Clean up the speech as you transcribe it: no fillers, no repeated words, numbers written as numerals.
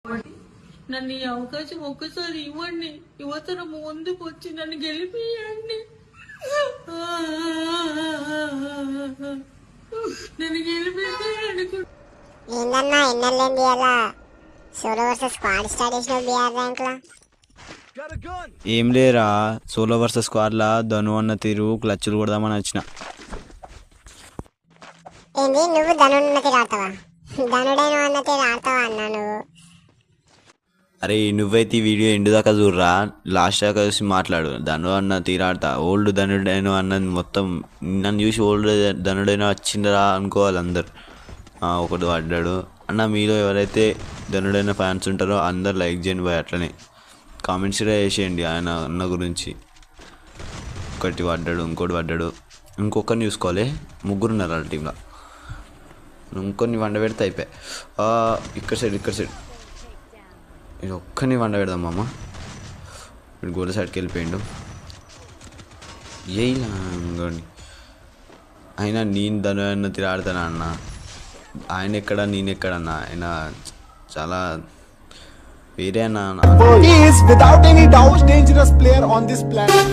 నన్ను ఈ అవకాశం ఒక్కసారి ఇవ్వండి, యువతరం ముందుకు వచ్చి నన్ను గెలిపియండి. నన్ను గెలిపియండి. ఏందన్నా ఎన్నెళ్ళింది అలా సోలో వర్సెస్ స్క్వాడ్ స్టార్ట్ చేసిన బీఆర్ ర్యాంక్ లా? ఏం లేరా, సోలో వర్సెస్ స్క్వాడ్లా ధను అన్న తీరు క్లచ్లు కొడదామని వచ్చిన. ఏంది నువ్వు ధనున్న తీరు ఆడతావా? ధనుడైన అన్న తీరు ఆడతావా అన్నా నువ్వు? అరే నువ్వైతే ఈ వీడియో ఎండు దాకా చూడరా, లాస్ట్ దాకా చూసి మాట్లాడు. ధను అన్న తీరాడతా. ఓల్డ్ ధనుడైన అన్నది మొత్తం నన్ను చూసి ఓల్డ్ ధనుడైన వచ్చిందరా అనుకోవాలి అందరు. ఒకటి పడ్డాడు అన్న. మీలో ఎవరైతే ధనుడైన ఫ్యాన్స్ ఉంటారో అందరు లైక్ చేయండి బాయ్. అట్లనే కామెంట్స్ కూడా వేసేయండి ఆయన అన్న గురించి. ఒకటి పడ్డాడు, ఇంకోటి పడ్డాడు, ఇంకొకరిని చూసుకోవాలి. ముగ్గురు ఉన్నారు వాళ్ళ టీంలో. ఇంకొన్ని వండ పెడితే అయిపోయి. ఇక్కడ సైడ్ ఇది ఒక్కరిని వండ పెడదాం అమ్మ. ఇప్పుడు గోడ సైడ్కి వెళ్ళిపోయిండు. ఇంకోండి అయినా నేను ధను అన్న తిరాడుతానా అన్న. ఆయన ఎక్కడ నేను ఎక్కడన్నా, ఆయన చాలా వేరే అన్న. He is without any doubt dangerous player on this planet.